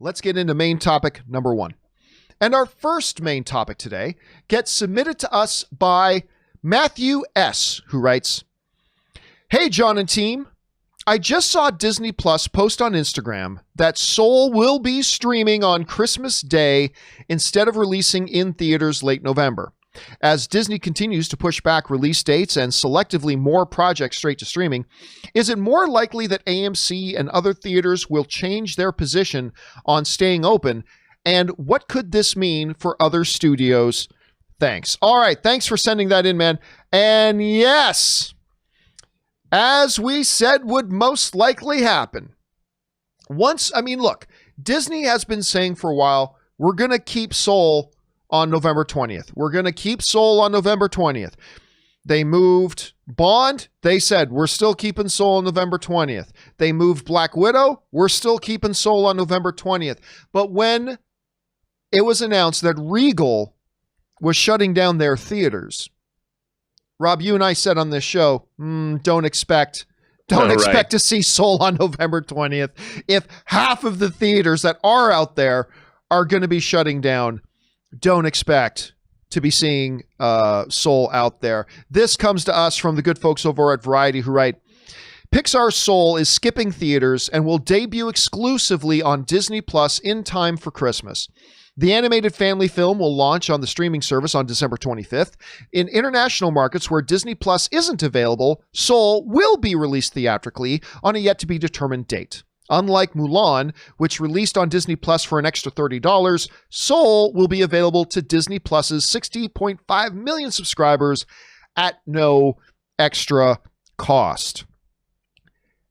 let's get into main topic number 1. And our first main topic today gets submitted to us by Matthew S., who writes, "Hey, John and team. I just saw Disney Plus post on Instagram that Soul will be streaming on Christmas Day instead of releasing in theaters late November. As Disney continues to push back release dates and selectively more projects straight to streaming, is it more likely that AMC and other theaters will change their position on staying open? And what could this mean for other studios? Thanks." All right, thanks for sending that in, man. And yes, as we said would most likely happen. Look, Disney has been saying for a while, we're going to keep Soul on November 20th. We're going to keep Soul on November 20th. They moved Bond. They said, we're still keeping Soul on November 20th. They moved Black Widow. We're still keeping Soul on November 20th. But when it was announced that Regal was shutting down their theaters, Rob, you and I said on this show, don't expect to see Soul on November 20th. If half of the theaters that are out there are going to be shutting down, don't expect to be seeing Soul out there. This comes to us from the good folks over at Variety, who write, "Pixar's Soul is skipping theaters and will debut exclusively on Disney Plus in time for Christmas. The animated family film will launch on the streaming service on December 25th. In international markets where Disney Plus isn't available, Soul will be released theatrically on a yet-to-be-determined date. Unlike Mulan, which released on Disney Plus for an extra $30, Soul will be available to Disney Plus's 60.5 million subscribers at no extra cost."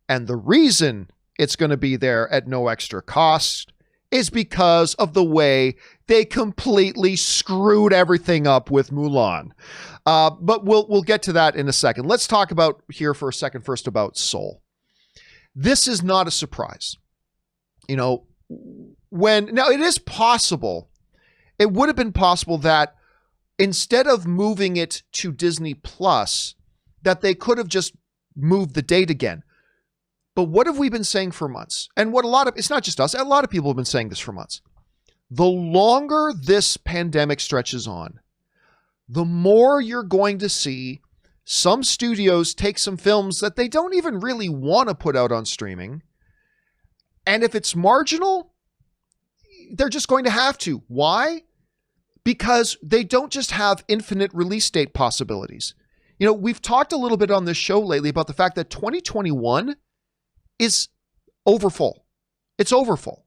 And the reason it's going to be there at no extra cost is because of the way they completely screwed everything up with Mulan. But we'll get to that in a second. Let's talk about here for a second first about Soul. This is not a surprise. Now it is possible, it would have been possible that instead of moving it to Disney Plus, that they could have just moved the date again. But what have we been saying for months? And it's not just us, a lot of people have been saying this for months. The longer this pandemic stretches on, the more you're going to see some studios take some films that they don't even really want to put out on streaming. And if it's marginal, they're just going to have to. Why? Because they don't just have infinite release date possibilities. We've talked a little bit on this show lately about the fact that 2021 is overfull. It's overfull.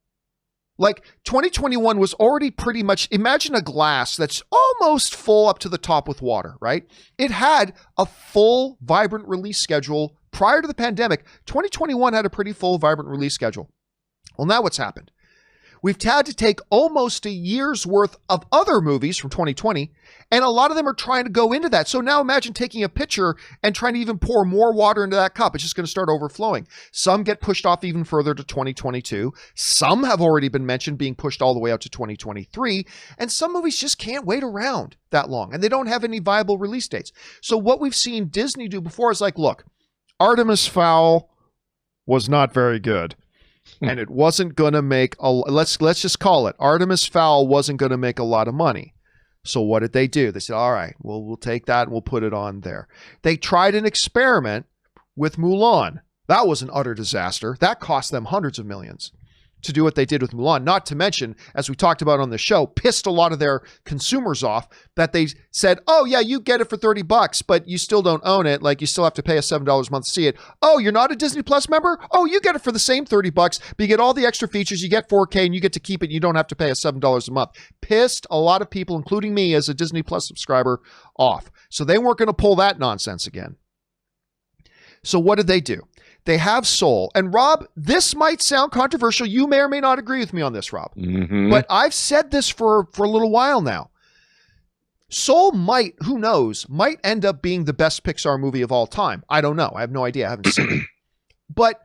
Like 2021 was already pretty much, imagine a glass that's almost full up to the top with water, right? It had a full, vibrant release schedule prior to the pandemic. 2021 had a pretty full, vibrant release schedule. Well, now what's happened? We've had to take almost a year's worth of other movies from 2020, and a lot of them are trying to go into that. So now imagine taking a pitcher and trying to even pour more water into that cup. It's just going to start overflowing. Some get pushed off even further to 2022. Some have already been mentioned being pushed all the way out to 2023. And some movies just can't wait around that long, and they don't have any viable release dates. So what we've seen Disney do before is like, look, Artemis Fowl was not very good. And it wasn't going to make let's just call it, Artemis Fowl wasn't going to make a lot of money. So what did they do? They said, all right, well, we'll take that and we'll put it on there. They tried an experiment with Mulan. That was an utter disaster. That cost them hundreds of millions to do what they did with Mulan. Not to mention, as we talked about on the show, pissed a lot of their consumers off that they said, oh yeah, you get it for $30, but you still don't own it. Like you still have to pay us $7 a month to see it. Oh, you're not a Disney Plus member? Oh, you get it for the same $30, but you get all the extra features. You get 4K and you get to keep it. You don't have to pay us $7 a month. Pissed a lot of people, including me as a Disney Plus subscriber, off. So they weren't going to pull that nonsense again. So what did they do? They have Soul. And Rob, this might sound controversial. You may or may not agree with me on this, Rob. Mm-hmm. But I've said this for a little while now. Soul might, who knows, might end up being the best Pixar movie of all time. I don't know. I have no idea. I haven't seen it. But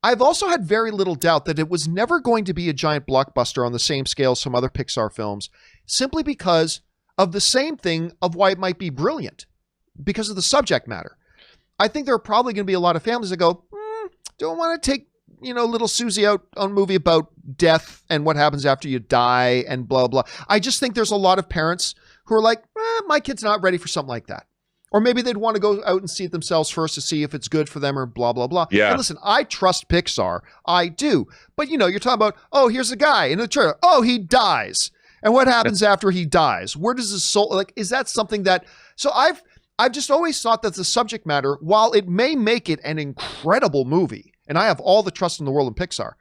I've also had very little doubt that it was never going to be a giant blockbuster on the same scale as some other Pixar films, simply because of the same thing of why it might be brilliant, because of the subject matter. I think there are probably going to be a lot of families that go, don't want to take little Susie out on a movie about death and what happens after you die and blah, blah. I just think there's a lot of parents who are like, my kid's not ready for something like that. Or maybe they'd want to go out and see it themselves first to see if it's good for them or blah, blah, blah. Yeah. And listen, I trust Pixar. I do. But, you're talking about, oh, here's a guy in the trailer. Oh, he dies. And what happens after he dies? Where does his soul, is that something that, so I've just always thought that the subject matter, while it may make it an incredible movie, and I have all the trust in the world in Pixar,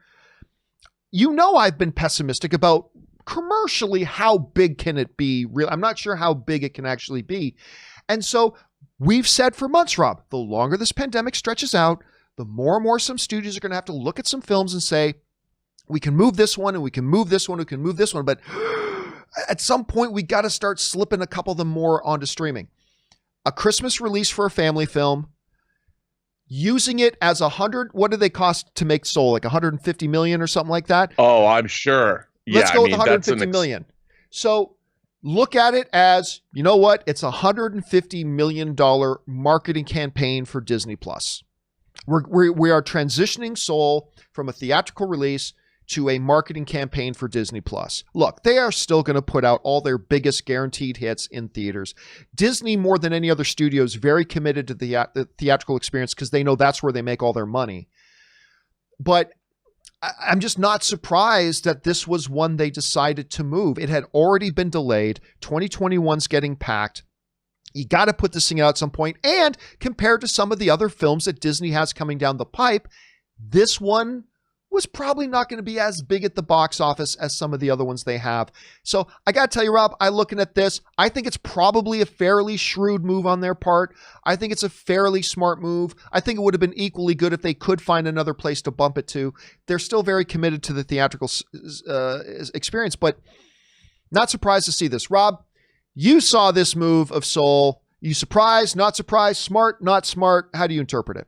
I've been pessimistic about commercially how big can it be. I'm not sure how big it can actually be. And so we've said for months, Rob, the longer this pandemic stretches out, the more and more some studios are going to have to look at some films and say, we can move this one and we can move this one, we can move this one. But at some point, we got to start slipping a couple of them more onto streaming. A Christmas release for a family film, using it as what do they cost to make Soul? Like 150 million or something like that? Oh, I'm sure. Let's go with 150 million. So look at it as, you know what? It's $150 million marketing campaign for Disney Plus. We are transitioning Soul from a theatrical release to a marketing campaign for Disney Plus. Look, they are still going to put out all their biggest guaranteed hits in theaters. Disney, more than any other studio, is very committed to the theatrical experience because they know that's where they make all their money. But I'm just not surprised that this was one they decided to move. It had already been delayed. 2021's getting packed. You got to put this thing out at some point. And compared to some of the other films that Disney has coming down the pipe, this one was probably not going to be as big at the box office as some of the other ones they have. So I got to tell you, Rob, looking at this, I think it's probably a fairly shrewd move on their part. I think it's a fairly smart move. I think it would have been equally good if they could find another place to bump it to. They're still very committed to the theatrical experience, but not surprised to see this. Rob, you saw this move of Soul. You surprised, not surprised, smart, not smart? How do you interpret it?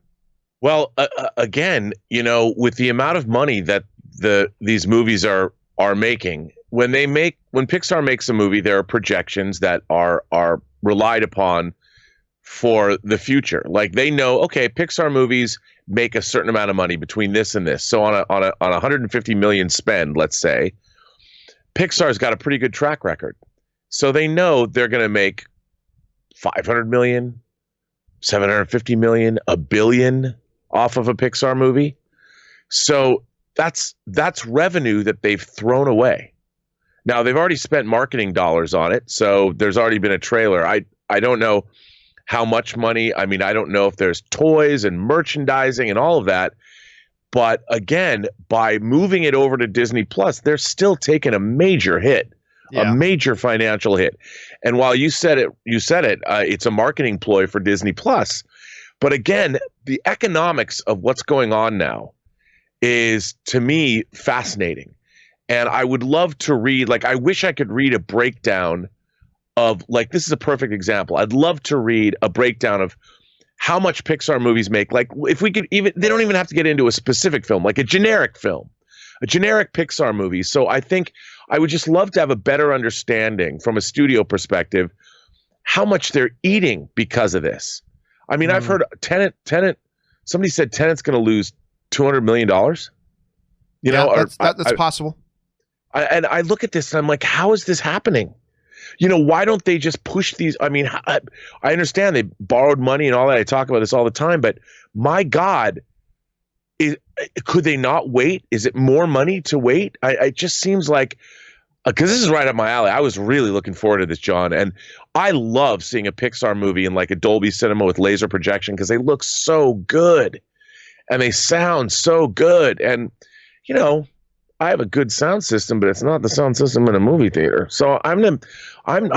Well, again, with the amount of money that these movies are making, when Pixar makes a movie, there are projections that are relied upon for the future. Like they know, okay, Pixar movies make a certain amount of money between this and this. So on a 150 million spend, let's say, Pixar's got a pretty good track record. So they know they're going to make 500 million, 750 million, $1 billion off of a Pixar movie. So that's revenue that they've thrown away. Now they've already spent marketing dollars on it. So there's already been a trailer. I don't know how much money. I mean, I don't know if there's toys and merchandising and all of that. But again, by moving it over to Disney Plus, they're still taking a major hit, a major financial hit. And while you said it, it's a marketing ploy for Disney Plus. But again, the economics of what's going on now is, to me, fascinating. And I would love to read, I wish I could read a breakdown of, this is a perfect example. I'd love to read a breakdown of how much Pixar movies make. If we could they don't even have to get into a specific film, like a generic film, a generic Pixar movie. So I think I would just love to have a better understanding from a studio perspective, how much they're eating because of this. I mean, I've heard Tenet, somebody said Tenet's going to lose $200 million. That's possible. And I look at this and I'm like, how is this happening? Why don't they just push these? I mean, I understand they borrowed money and all that. I talk about this all the time, but my God, could they not wait? Is it more money to wait? It just seems like, because this is right up my alley. I was really looking forward to this, John. And I love seeing a Pixar movie in a Dolby Cinema with laser projection because they look so good and they sound so good. And, I have a good sound system, but it's not the sound system in a movie theater. So I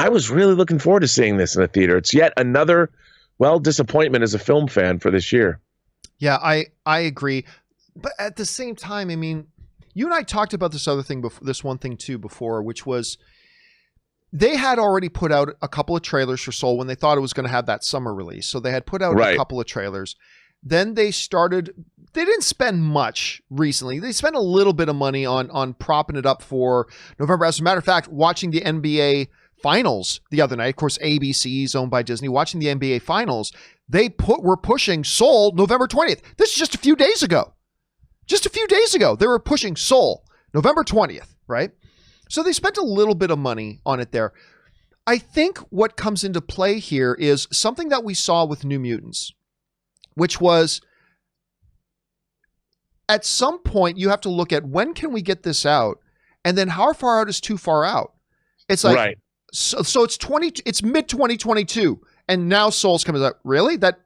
was really looking forward to seeing this in a theater. It's yet another, disappointment as a film fan for this year. Yeah, I agree. But at the same time, I mean, you and I talked about this other thing, this one thing too before, which was they had already put out a couple of trailers for Soul when they thought it was going to have that summer release. So they had put out a couple of trailers. Then they didn't spend much recently. They spent a little bit of money on propping it up for November. As a matter of fact, watching the NBA Finals the other night, of course, ABC is owned by Disney, watching the NBA Finals, were pushing Soul November 20th. This is just a few days ago. just a few days ago, they were pushing Soul, November 20th, right? So they spent a little bit of money on it there. I think what comes into play here is something that we saw with New Mutants, which was at some point you have to look at when can we get this out, and then how far out is too far out. It's like, right. So it's mid 2022, and now Soul's coming out. Really? That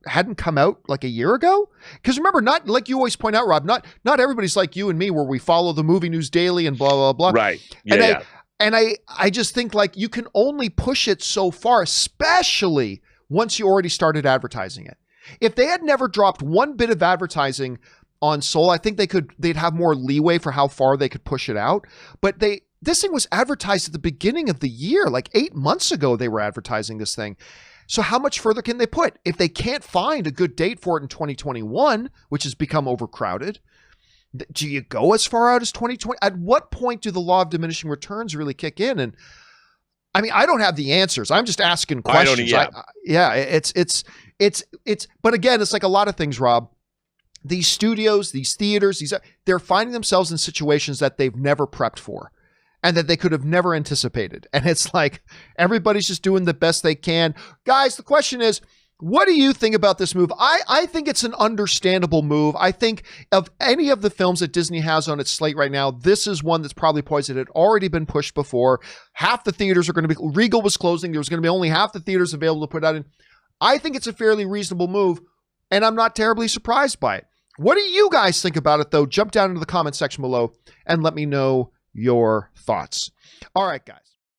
hadn't come out like a year ago? Because remember, not like you always point out, Rob, not everybody's like you and me where we follow the movie news daily and blah, blah, blah. Right. Yeah. And I just think like you can only push it so far, especially once you already started advertising it. If they had never dropped one bit of advertising on Soul, I think they'd have more leeway for how far they could push it out. But this thing was advertised at the beginning of the year, like 8 months ago they were advertising this thing. So how much further can they put? If they can't find a good date for it in 2021, which has become overcrowded, do you go as far out as 2020? At what point do the law of diminishing returns really kick in? And I mean, I don't have the answers. I'm just asking questions. But again, it's like a lot of things, Rob. These studios, these theaters, they're finding themselves in situations that they've never prepped for and that they could have never anticipated. And it's like everybody's just doing the best they can. Guys, the question is, what do you think about this move? I think it's an understandable move. I think of any of the films that Disney has on its slate right now, this is one that's probably poised. It had already been pushed before. Half the theaters are going to be, Regal was closing. There was going to be only half the theaters available to put out in. I think it's a fairly reasonable move, and I'm not terribly surprised by it. What do you guys think about it, though? Jump down into the comment section below and let me know your thoughts. All right, guys.